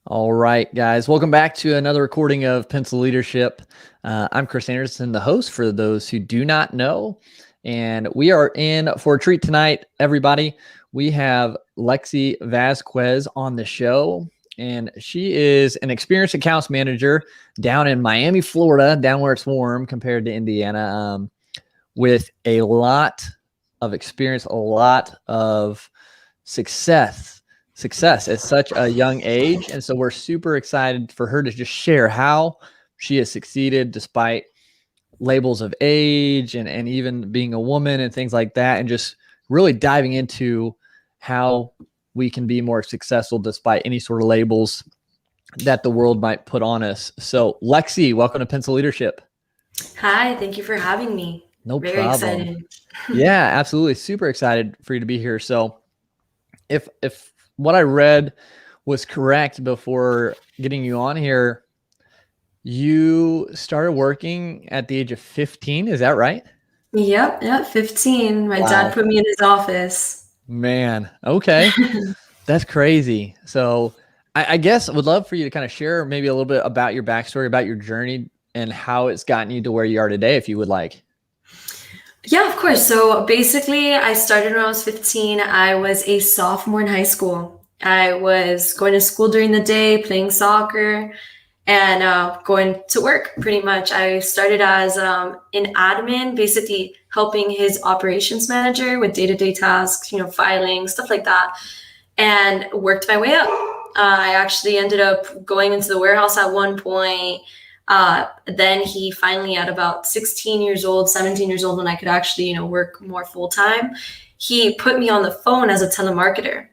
All right, guys, welcome back to another recording of Pencil Leadership. I'm Chris Anderson, the host for those who do not know, and we are in for a treat tonight, everybody. We have Lexi Vazquez on the show, and she is an experienced accounts manager down in Miami, Florida, down where it's warm compared to Indiana, with a lot of experience, a lot of success at such a young age. And so we're super excited for her to just share how she has succeeded despite labels of age and even being a woman and things like that, and just really diving into how we can be more successful despite any sort of labels that the world might put on us. So Lexi, welcome to Pencil Leadership. Hi, thank you for having me. No Very problem. excited. Yeah, absolutely. Super excited for you to be here. So if what I read was correct before getting you on here, you started working at the age of 15. Is that right? Yep, 15. My Wow. dad put me in his office. Man, okay. That's crazy. So I guess I would love for you to kind of share maybe a little bit about your backstory, about your journey and how it's gotten you to where you are today, if you would like. Yeah, of course. So basically, I started when I was 15. I was a sophomore in high school. I was going to school during the day, playing soccer, and going to work pretty much. I started as an admin, basically helping his operations manager with day-to-day tasks, filing, stuff like that, and worked my way up. I actually ended up going into the warehouse at one point. Then he finally, at about 16 years old, 17 years old, when I could actually, work more full time, he put me on the phone as a telemarketer.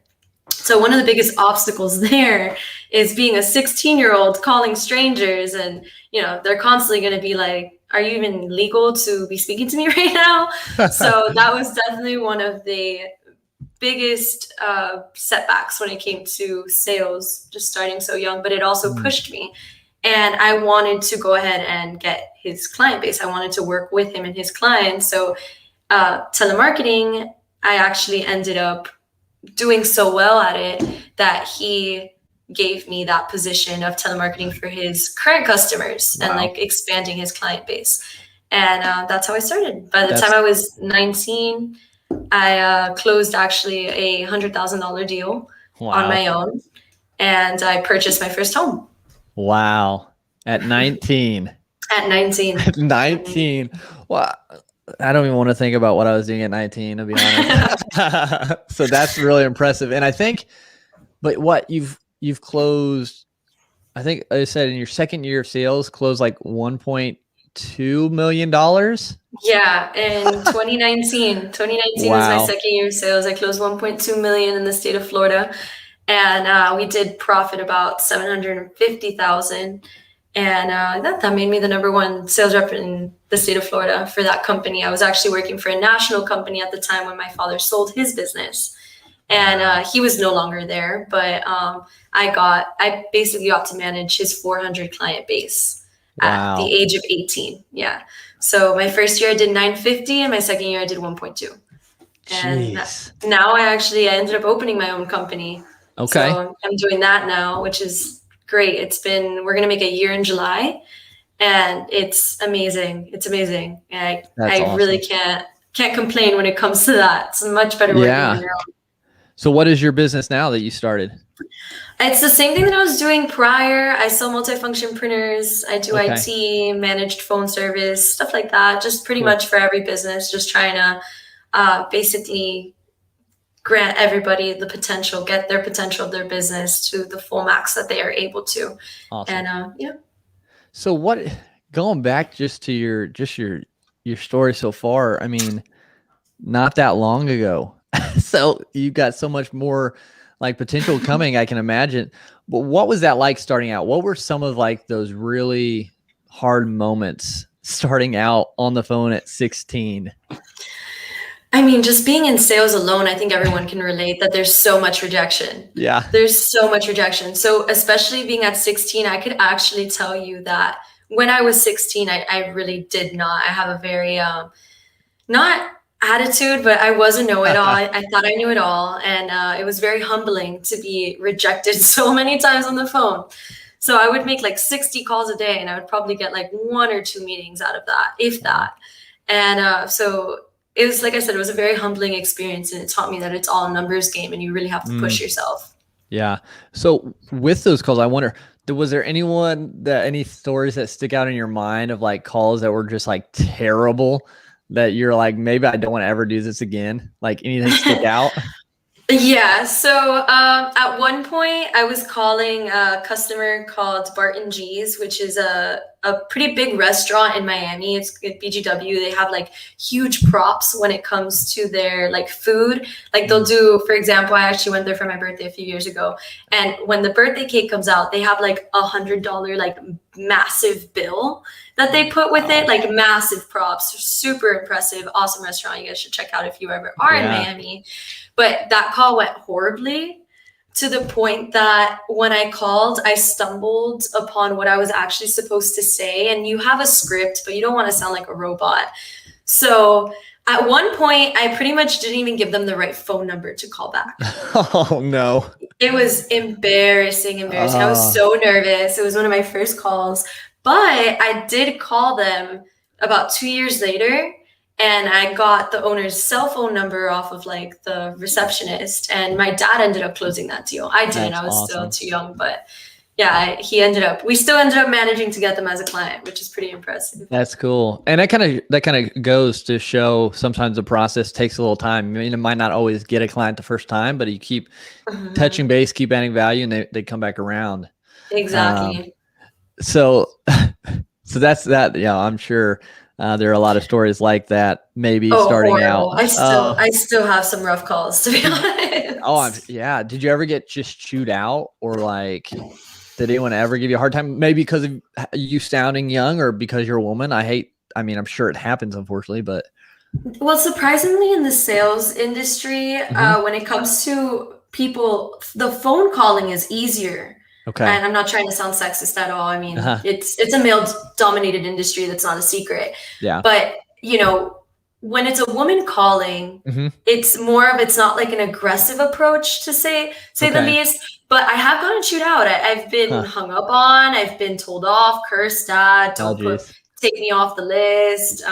So one of the biggest obstacles there is being a 16-year-old calling strangers, and they're constantly going to be like, "Are you even legal to be speaking to me right now?" So that was definitely one of the biggest setbacks when it came to sales, just starting so young. But it also pushed me, and I wanted to go ahead and get his client base. I wanted to work with him and his clients. So telemarketing, I actually ended up doing so well at it that he gave me that position of telemarketing for his current customers. Wow. And like expanding his client base. And that's how I started. By the time I was 19, I closed actually a $100,000 deal on my own, and I purchased my first home. Wow. At 19. At 19. At 19. Well, I don't even want to think about what I was doing at 19, to be honest. So that's really impressive. And I think, but what you've closed, I think I said in your second year of sales, closed like $1.2 million. Yeah. In 2019 was my second year of sales. I closed 1.2 million in the state of Florida. And we did profit about 750,000. And that made me the number one sales rep in the state of Florida for that company. I was actually working for a national company at the time when my father sold his business. And he was no longer there, but I basically got to manage his 400 client base at the age of 18. Yeah. So my first year I did 950, and my second year I did 1.2. And now I ended up opening my own company. Okay. So I'm doing that now, which is great. We're going to make a year in July, and it's amazing. It's amazing. And I really can't complain when it comes to that. It's much better working on your own. So what is your business now that you started? It's the same thing that I was doing prior. I sell multifunction printers. I do IT, managed phone service, stuff like that. Just pretty much for every business, just trying to basically grant everybody the potential, get their potential of their business to the full max that they are able to. Awesome. And yeah. So going back just to your story so far, I mean, not that long ago. So you got so much more like potential coming, I can imagine. But what was that like starting out? What were some of like those really hard moments starting out on the phone at 16? I mean, just being in sales alone, I think everyone can relate that there's so much rejection. Yeah. There's so much rejection. So especially being at 16, I could actually tell you that when I was 16, I really did not. I have a very, attitude, but I was a know-it-all. I thought I knew it all. And it was very humbling to be rejected so many times on the phone. So I would make like 60 calls a day, and I would probably get like 1 or 2 meetings out of that, if that. And so it was, like I said, it was a very humbling experience, and it taught me that it's all a numbers game and you really have to push yourself. Yeah. So with those calls, I wonder, was there any stories that stick out in your mind of like calls that were just like terrible that you're like, maybe I don't want to ever do this again? Like anything stick out? Yeah. So at one point, I was calling a customer called Barton G's, which is a pretty big restaurant in Miami. It's at BGW. They have like huge props when it comes to their like food. Like they'll do, for example, I actually went there for my birthday a few years ago. And when the birthday cake comes out, they have like $100 like massive bill that they put with it, like massive props. Super impressive, awesome restaurant. You guys should check out if you ever are in Miami. But that call went horribly, to the point that when I called, I stumbled upon what I was actually supposed to say. And you have a script, but you don't want to sound like a robot. So at one point, I pretty much didn't even give them the right phone number to call back. Oh, no. It was embarrassing. I was so nervous. It was one of my first calls. But I did call them about 2 years later. And I got the owner's cell phone number off of like the receptionist, and my dad ended up closing that deal. I didn't. I was still too young, but yeah, we still ended up managing to get them as a client, which is pretty impressive. That's cool. And that kind of goes to show sometimes the process takes a little time. I mean, it might not always get a client the first time, but you keep touching base, keep adding value, and they come back around. Exactly. So that's that. Yeah, I'm sure. There are a lot of stories like that, maybe starting horrible. out. I still have some rough calls, to be honest. Yeah. Did you ever get just chewed out, or like, did anyone ever give you a hard time? Maybe because of you sounding young, or because you're a woman? I'm sure it happens, unfortunately, but. Well, surprisingly, in the sales industry, when it comes to people, the phone calling is easier. Okay. And I'm not trying to sound sexist at all. I mean, it's a male-dominated industry. That's not a secret. Yeah. But, when it's a woman calling, it's not like an aggressive approach, to say the least. But I have gotten chewed out. I've been hung up on. I've been told off, cursed at, take me off the list.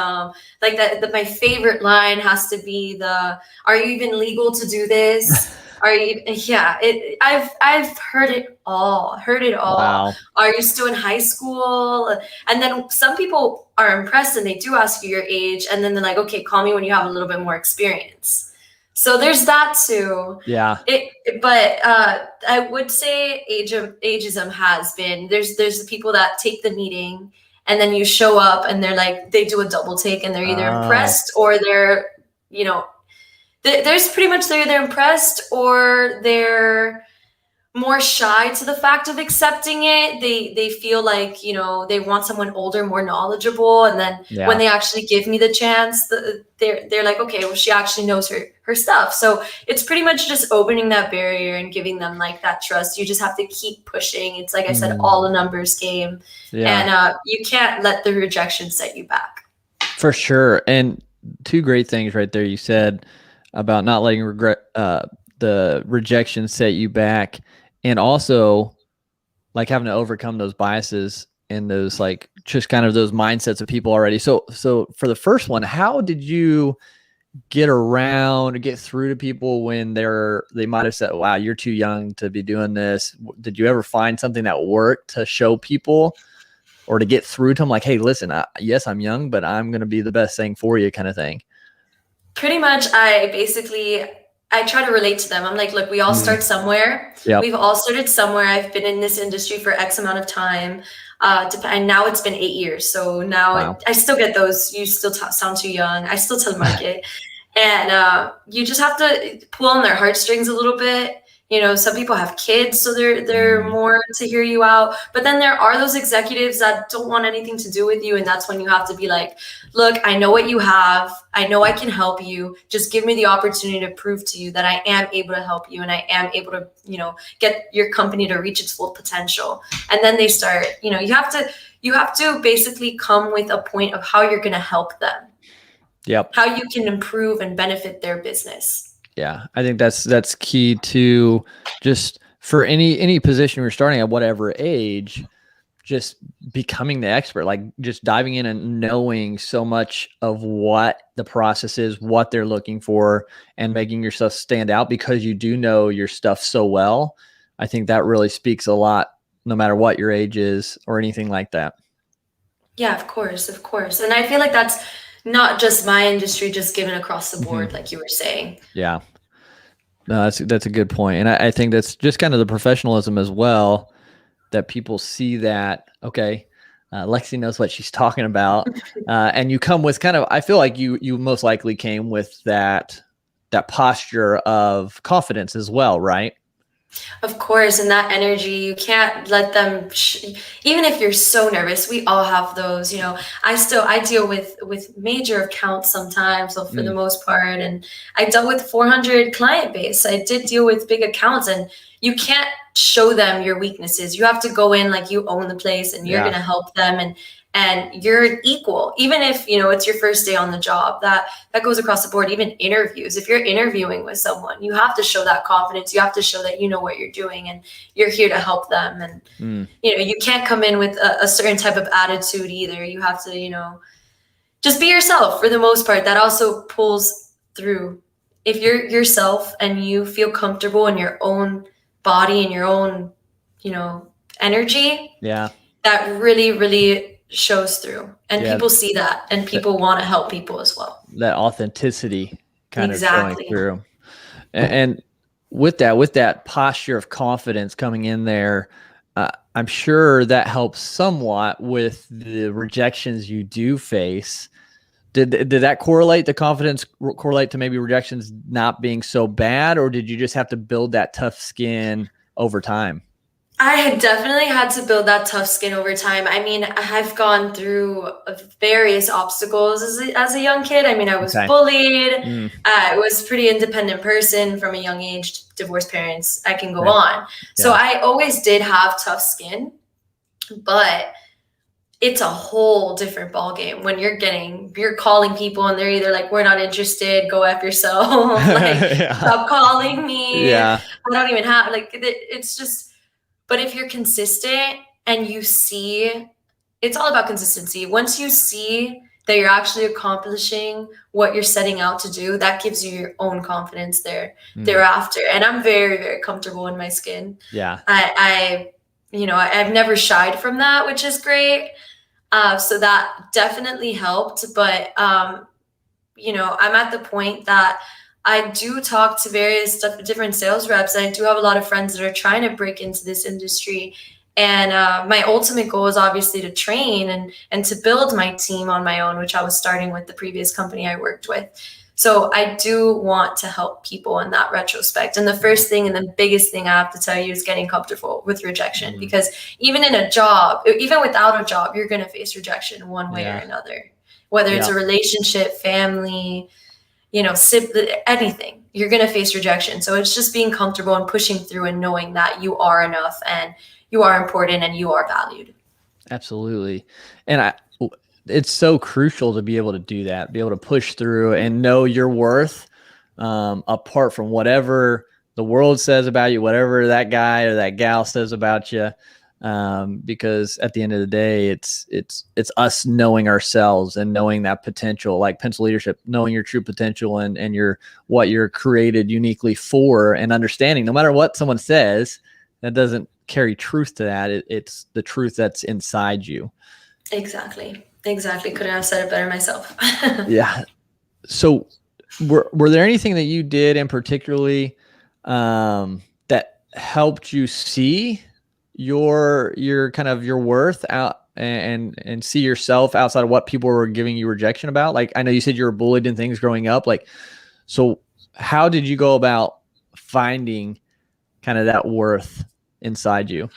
Like that, my favorite line has to be "Are you even legal to do this?" Are you? Yeah, I've heard it all. Wow. Are you still in high school? And then some people are impressed and they do ask you your age, and then they're like, okay, call me when you have a little bit more experience. So there's that too. Yeah. But I would say ageism has been, there's the people that take the meeting, and then you show up and they're like, they do a double take, and they're either impressed or they're, there's pretty much they're impressed or they're more shy to the fact of accepting it. They feel like, they want someone older, more knowledgeable. And then when they actually give me the chance, they're like, okay, well, she actually knows her stuff. So it's pretty much just opening that barrier and giving them like that trust. You just have to keep pushing. It's like I said, all a numbers game. And you can't let the rejection set you back. For sure. And two great things right there. You said about not letting the rejection set you back, and also like having to overcome those biases and those like just kind of those mindsets of people already. So for the first one, how did you get through to people when they might have said, wow, you're too young to be doing this? Did you ever find something that worked to show people or to get through to them, like, hey, listen, yes, I'm young, but I'm going to be the best thing for you, kind of thing? Pretty much, I try to relate to them. I'm like, look, we all start somewhere. Yep. We've all started somewhere. I've been in this industry for X amount of time. And now it's been 8 years. So now I still get those, you still sound too young. I still tell the market. And you just have to pull on their heartstrings a little bit. Some people have kids, so they're more to hear you out. But then there are those executives that don't want anything to do with you. And that's when you have to be like, look, I know what you have. I know I can help you. Just give me the opportunity to prove to you that I am able to help you and I am able to, get your company to reach its full potential. And then they start, you have to basically come with a point of how you're going to help them. Yep. how you can improve and benefit their business. Yeah. I think that's key to just for any position you're starting at whatever age, just becoming the expert, like just diving in and knowing so much of what the process is, what they're looking for, and making yourself stand out because you do know your stuff so well. I think that really speaks a lot, no matter what your age is or anything like that. Yeah, of course, of course. And I feel like that's not just my industry, just given across the board, like you were saying. Yeah. No, that's a good point. And I think that's just kind of the professionalism as well, that people see that, okay, Lexi knows what she's talking about. And you come with kind of, I feel like you most likely came with that posture of confidence as well, right? Of course, and that energy, you can't let them, even if you're so nervous, we all have those, I deal with major accounts sometimes, so for the most part, and I dealt with 400 client base. I did deal with big accounts, and you can't show them your weaknesses. You have to go in like you own the place and you're going to help them, and you're an equal, even if it's your first day on the job. That goes across the board. Even interviews, if you're interviewing with someone, you have to show that confidence. You have to show that you know what you're doing and you're here to help them. And you can't come in with a certain type of attitude either. You have to just be yourself for the most part. That also pulls through. If you're yourself and you feel comfortable in your own body and your own energy, that really, really shows through, and people see that, and people want to help people as well. That authenticity kind of showing through. And with that posture of confidence coming in there, I'm sure that helps somewhat with the rejections you do face. Did that correlate, the confidence correlate to maybe rejections not being so bad, or did you just have to build that tough skin over time? I had definitely had to build that tough skin over time. I mean, I've gone through various obstacles as a young kid. I mean, I was bullied. I was a pretty independent person from a young age, divorced parents. I can go on. So I always did have tough skin, but it's a whole different ballgame when you're calling people and they're either like, we're not interested, go F yourself, like stop calling me. I don't even have, like, it's just. But if you're consistent and you see, it's all about consistency. Once you see that you're actually accomplishing what you're setting out to do, that gives you your own confidence thereafter. And I'm very, very comfortable in my skin. I've never shied from that, which is great. So that definitely helped. But, I'm at the point that I do talk to various different sales reps. I do have a lot of friends that are trying to break into this industry. And my ultimate goal is obviously to train and to build my team on my own, which I was starting with the previous company I worked with. So I do want to help people in that retrospect. And the first thing and the biggest thing I have to tell you is getting comfortable with rejection, because even in a job, even without a job, you're going to face rejection one way or another, whether it's a relationship, family, anything, you're going to face rejection. So it's just being comfortable and pushing through and knowing that you are enough and you are important and you are valued. Absolutely. And it's so crucial to be able to do that, be able to push through and know your worth, apart from whatever the world says about you, whatever that guy or that gal says about you. Because at the end of the day, it's us knowing ourselves and knowing that potential, like Pencil Leadership, knowing your true potential and what you're created uniquely for, and understanding no matter what someone says, that doesn't carry truth to that. It's the truth that's inside you. Exactly. Couldn't have said it better myself. Yeah. So were there anything that you did in particularly, that helped you see your kind of your worth out and see yourself outside of what people were giving you rejection about? Like, I know you said you were bullied and things growing up. Like, so how did you go about finding kind of that worth inside you?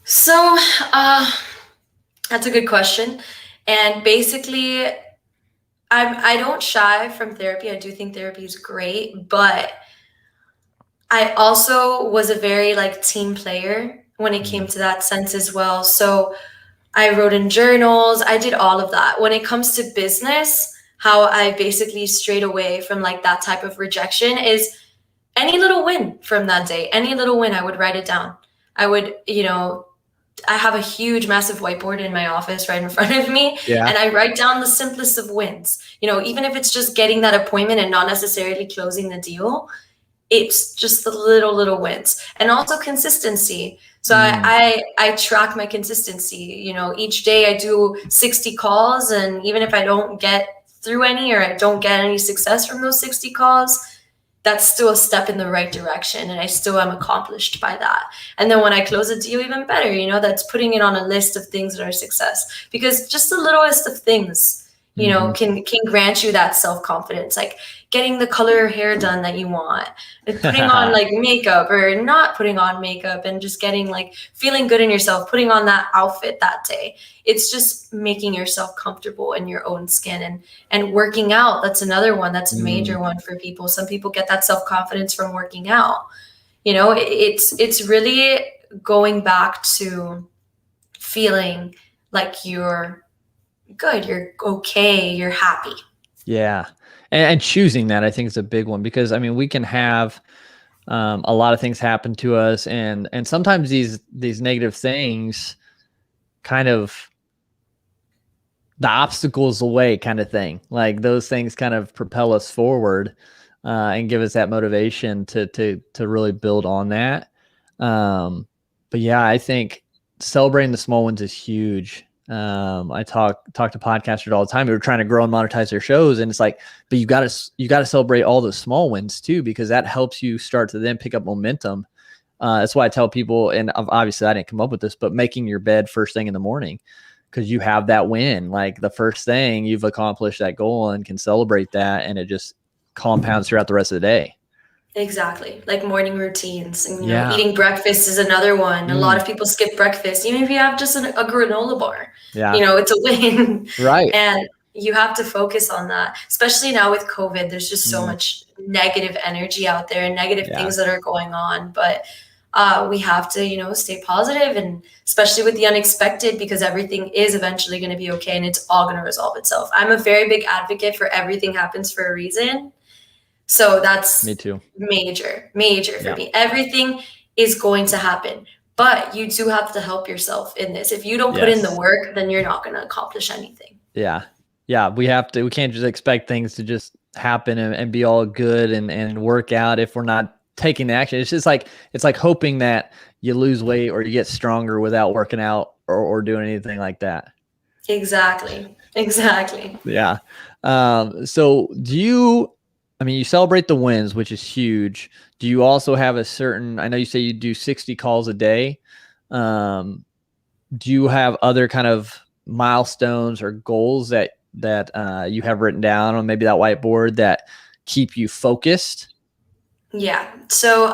So, that's a good question. And basically, I don't shy from therapy. I do think therapy is great, but I also was a very team player when it came to that sense as well. So I wrote in journals. I did all of that. When it comes to business, how I basically strayed away from like that type of rejection is any little win from that day, any little win, I would write it down. I would, I have a huge, massive whiteboard in my office right in front of me, and I write down the simplest of wins. Even if it's just getting that appointment and not necessarily closing the deal, it's just the little wins. And also consistency. So I track my consistency. Each day I do 60 calls, and even if I don't get through any, or I don't get any success from those 60 calls, that's still a step in the right direction, and I still am accomplished by that. And then when I close a deal, even better, that's putting it on a list of things that are success, because just the littlest of things, can grant you that self-confidence, like getting the color hair done that you want, and putting on like makeup or not putting on makeup, and just getting like feeling good in yourself, putting on that outfit that day. It's just making yourself comfortable in your own skin, and working out. That's another one. That's a major one for people. Some people get that self-confidence from working out. It's really going back to feeling like you're good, you're okay, you're happy. Yeah. And choosing that, I think, is a big one, because we can have a lot of things happen to us, and sometimes these negative things kind of the obstacles away kind of thing, like those things kind of propel us forward and give us that motivation to really build on that. But yeah, I think celebrating the small ones is huge. I talk to podcasters all the time who are trying to grow and monetize their shows, and it's like, but you got to celebrate all the small wins too, because that helps you start to then pick up momentum. That's why I tell people, and obviously I didn't come up with this, but making your bed first thing in the morning, because you have that win, like the first thing you've accomplished that goal and can celebrate that, and it just compounds throughout the rest of the day. Exactly. Like morning routines, and eating breakfast is another one. A lot of people skip breakfast, even if you have just a granola bar. It's a win. Right. And you have to focus on that, especially now with COVID. There's just so much negative energy out there, and negative things that are going on. But we have to, stay positive, and especially with the unexpected, because everything is eventually going to be okay, and it's all going to resolve itself. I'm a very big advocate for everything happens for a reason. So that's me too. Major for me. Everything is going to happen, but you do have to help yourself in this. If you don't put in the work, then you're not going to accomplish anything. Yeah. We can't just expect things to just happen and be all good and work out if we're not taking the action. It's just like, it's like hoping that you lose weight or you get stronger without working out or doing anything like that. Exactly. Yeah. So you celebrate the wins, which is huge. Do you also have I know you say you do 60 calls a day. Do you have other kind of milestones or goals that you have written down on maybe that whiteboard that keep you focused? Yeah. So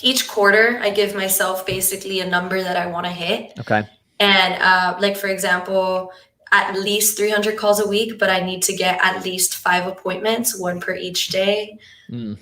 each quarter I give myself basically a number that I want to hit. Okay. And like, for example, at least 300 calls a week, but I need to get at least 5 appointments, 1 per each day.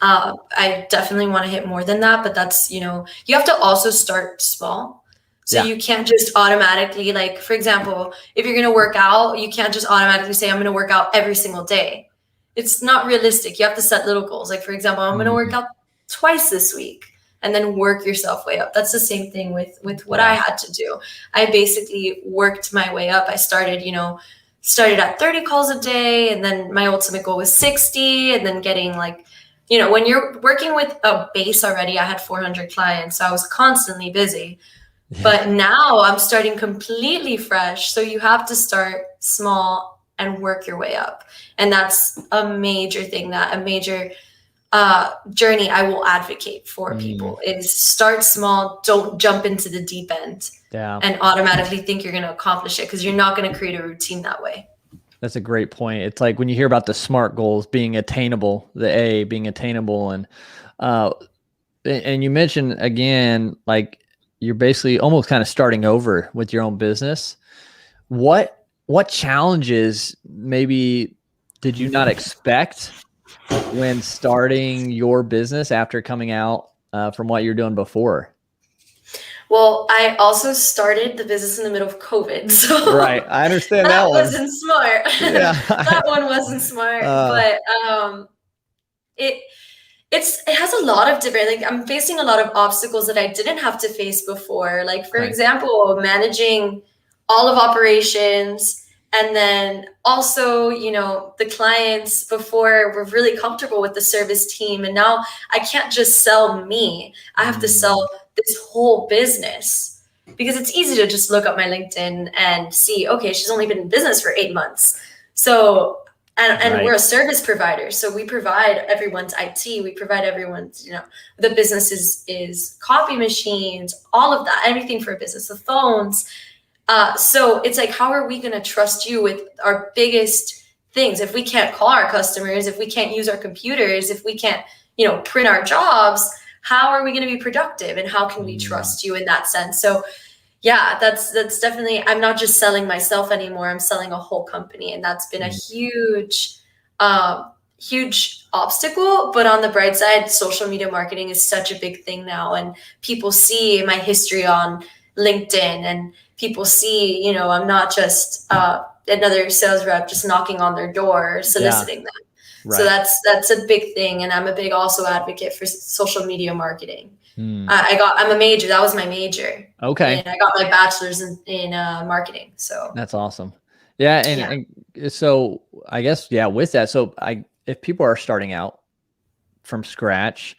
I definitely want to hit more than that, but that's, you have to also start small. So you can't just automatically, like, for example, if you're going to work out, you can't just automatically say, I'm going to work out every single day. It's not realistic. You have to set little goals. Like, for example, I'm going to work out twice this week, and then work yourself way up. That's the same thing with what I had to do. I basically worked my way up. I started at 30 calls a day, and then my ultimate goal was 60, and then getting like, when you're working with a base already, I had 400 clients, so I was constantly busy. But now I'm starting completely fresh. So you have to start small and work your way up. And that's a major thing, a major journey I will advocate for people is start small. Don't jump into the deep end and automatically think you're going to accomplish it, because you're not going to create a routine that way. That's a great point. It's like when you hear about the SMART goals being attainable, the A being attainable, and you mentioned again, like you're basically almost kind of starting over with your own business. What challenges maybe did you not expect when starting your business after coming out from what you're doing before? Well, I also started the business in the middle of COVID, so Right. I understand that that one. wasn't smart. Yeah. That one wasn't smart, Uh, but it it has a lot of different, like, I'm facing a lot of obstacles that I didn't have to face before. Like, for okay. example, managing all of operations, and then also, the clients before were really comfortable with the service team. And now I can't just sell me. I have to Mm, sell this whole business, because it's easy to just look up my LinkedIn and see, okay, she's only been in business for 8 months. So and we're right. a service provider, so we provide everyone's IT, we provide everyone's, the business is copy machines, all of that, everything for a business, the phones. So it's like, how are we going to trust you with our biggest things if we can't call our customers, if we can't use our computers, if we can't, print our jobs? How are we going to be productive, and how can we Mm, trust you in that sense? So yeah, that's definitely, I'm not just selling myself anymore. I'm selling a whole company, and that's been a mm, huge obstacle. But on the bright side, social media marketing is such a big thing now, and people see my history on LinkedIn, and people see, I'm not just another sales rep just knocking on their door, yeah. soliciting them. So Right. that's a big thing, and I'm a big also advocate for social media marketing. Mm, I'm a major. That was my major, okay. and I got my bachelor's in marketing. So That's awesome. Yeah. yeah, And so I guess, yeah, with that, so if people are starting out from scratch,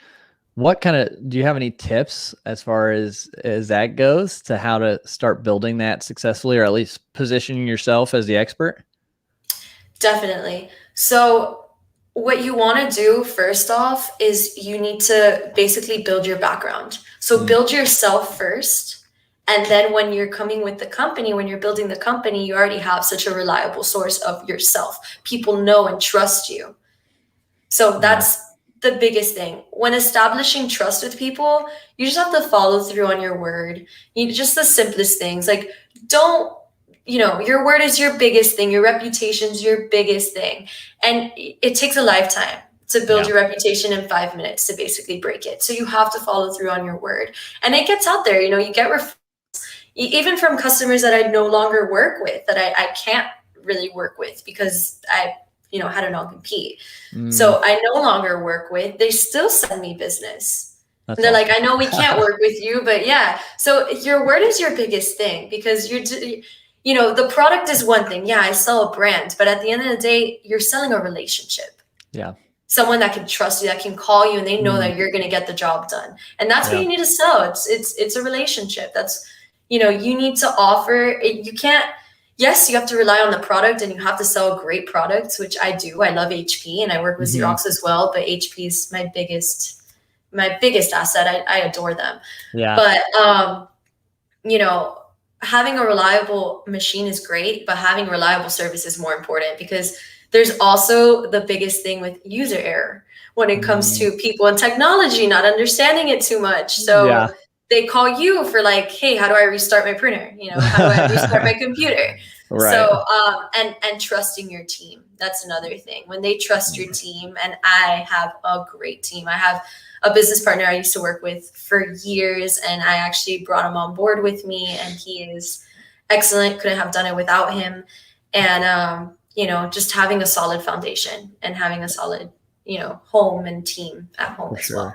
what kind of, do you have any tips as far as that goes to how to start building that successfully, or at least positioning yourself as the expert? definitely. So what you want to do first off is you need to basically build your background. So Mm, build yourself first. And then when you're coming with the company, when you're building the company, you already have such a reliable source of yourself. People know and trust you. So yeah. that's the biggest thing. When establishing trust with people, you just have to follow through on your word. Just the simplest things. Like, don't, your word is your biggest thing. Your reputation's your biggest thing. And it takes a lifetime to build Yeah. your reputation in 5 minutes to basically break it. So you have to follow through on your word. And it gets out there, you get even from customers that I no longer work with, that I can't really work with because I, had a non-compete. Mm, So I no longer work with, they still send me business. And that's they're like, awesome. I know we can't work with you, but yeah. So your word is your biggest thing, because the product is one thing. Yeah, I sell a brand, but at the end of the day, you're selling a relationship. Yeah. Someone that can trust you, that can call you, and they know Mm, that you're going to get the job done. And that's what yeah. you need to sell. It's a relationship. That's, you need to offer. You can't. Yes, you have to rely on the product, and you have to sell great products, which I do. I love HP, and I work with Hmm. Xerox as well. But HP is my biggest asset. I adore them. Yeah. But you know, having a reliable machine is great, but having reliable service is more important, because there's also the biggest thing with user error when it comes Mm, to people and technology not understanding it too much. So yeah. they call you for, like, hey, how do I restart my printer? How do I restart my computer? Right. So and trusting your team. That's another thing. When they trust your team, and I have a great team. I have a business partner I used to work with for years, and I actually brought him on board with me, and he is excellent. Couldn't have done it without him. And just having a solid foundation and having a solid, home and team at home For as sure. well.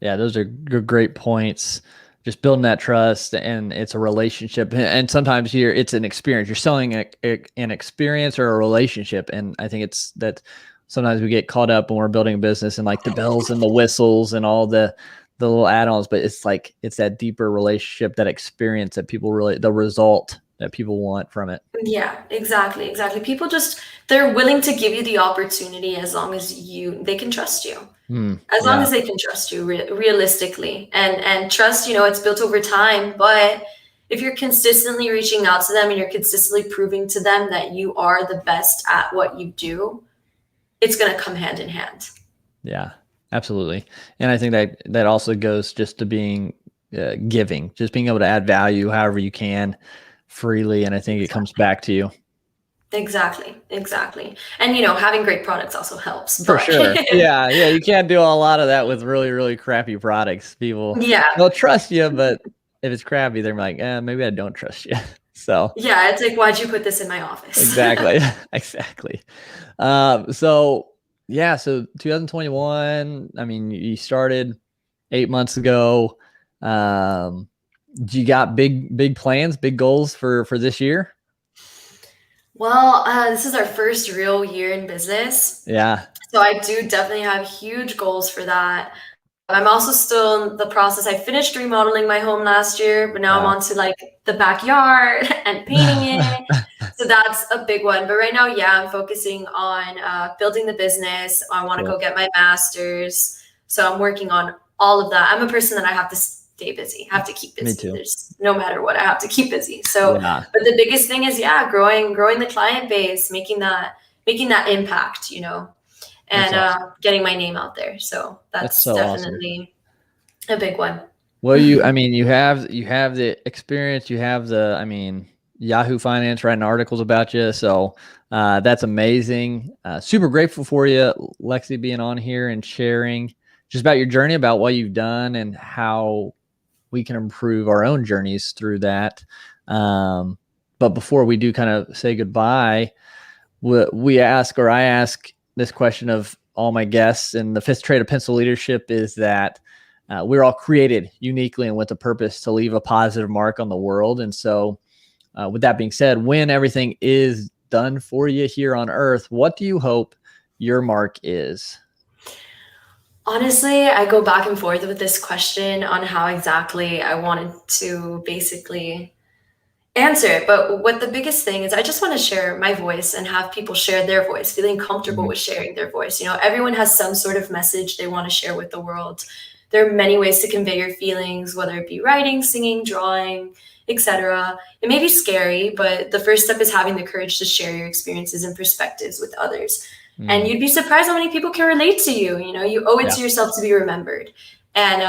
Yeah, those are great points. Just building that trust, and it's a relationship. And sometimes here it's an experience. You're selling an experience or a relationship. And I think it's that sometimes we get caught up when we're building a business and like the bells and the whistles and all the little add-ons, but it's like, it's that deeper relationship, that experience that people really, the result that people want from it. Yeah, exactly. People just, they're willing to give you the opportunity as long as they can trust you. Hmm. As long Yeah, as they can trust you realistically, and trust, it's built over time. But if you're consistently reaching out to them, and you're consistently proving to them that you are the best at what you do, it's going to come hand in hand. yeah, absolutely. And I think that also goes just to being giving, just being able to add value however you can freely. And I think it comes back to you. Exactly. And having great products also helps, For but sure. Yeah, you can't do a lot of that with really, really crappy products. People, yeah, they'll trust you, but if it's crappy, they're like, maybe I don't trust you. So yeah, it's like, why'd you put this in my office? exactly. Exactly. So yeah, so 2021, I mean, you started 8 months ago. You got big plans, big goals for this year? Well, this is our first real year in business. Yeah. So I do definitely have huge goals for that. I'm also still in the process. I finished remodeling my home last year, but now I'm Wow. on to like the backyard and painting it. So that's a big one. But right now, yeah, I'm focusing on building the business. I want to Cool. go get my master's. So I'm working on all of that. I'm a person that I have to stay busy, have to keep Me busy. too. There's no matter what, I have to keep busy. So, Yeah. but the biggest thing is, yeah, growing the client base, making that impact, That's and awesome. getting my name out there. So That's that's so awesome. definitely a big one. Well, I mean, you have the experience, you have I mean, Yahoo Finance writing articles about you. So that's amazing. Super grateful for you, Lexi, being on here and sharing just about your journey, about what you've done and how we can improve our own journeys through that. But before we do kind of say goodbye, I ask this question of all my guests, and the fifth trait of pencil leadership is that we're all created uniquely and with a purpose to leave a positive mark on the world. And so with that being said, when everything is done for you here on earth, what do you hope your mark is? Honestly, I go back and forth with this question on how exactly I wanted to basically answer it. But what the biggest thing is, I just want to share my voice and have people share their voice, feeling comfortable Mhm. with sharing their voice. Everyone has some sort of message they want to share with the world. There are many ways to convey your feelings, whether it be writing, singing, drawing, etc. It may be scary, but the first step is having the courage to share your experiences and perspectives with others. And Mm. you'd be surprised how many people can relate to you. You owe it Yeah. to yourself to be remembered. And,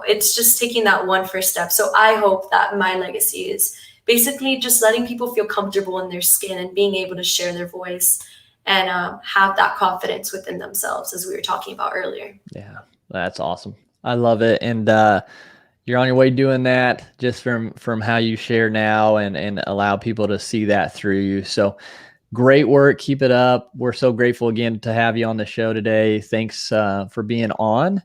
it's just taking that one first step. So I hope that my legacy is basically just letting people feel comfortable in their skin and being able to share their voice and have that confidence within themselves, as we were talking about earlier. Yeah. That's awesome. I love it. And you're on your way doing that just from how you share now and allow people to see that through you. So great work. Keep it up. We're so grateful again to have you on the show today. Thanks for being on.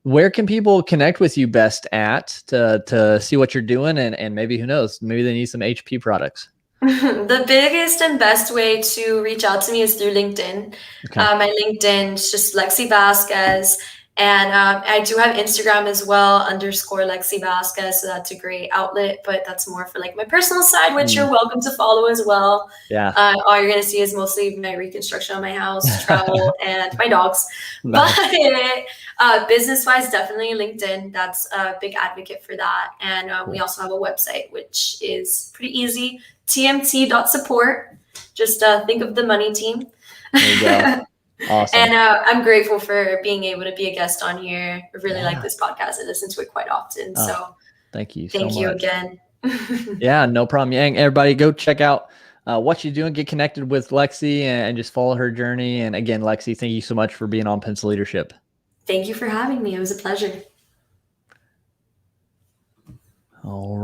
Where can people connect with you best at to see what you're doing and maybe, who knows, maybe they need some HP products. The biggest and best way to reach out to me is through LinkedIn. Okay. My LinkedIn is just Lexi Vazquez. And I do have Instagram as well, _ Lexi Vazquez. So that's a great outlet, but that's more for like my personal side, which you're welcome to follow as well. Yeah. All you're going to see is mostly my reconstruction of my house, travel, and my dogs. Nice. But business-wise, definitely LinkedIn. That's a big advocate for that. And we also have a website, which is pretty easy, tmt.support. Just think of the money team. There you go. Awesome. And I'm grateful for being able to be a guest on here. I really like Yeah. this podcast. I listen to it quite often. Oh, So thank you thank so you much. again. Yeah, no problem. Yeah, everybody go check out what she's doing. Get connected with Lexi and just follow her journey. And again, Lexi, thank you so much for being on Pencil Leadership. Thank you for having me. It was a pleasure. All right.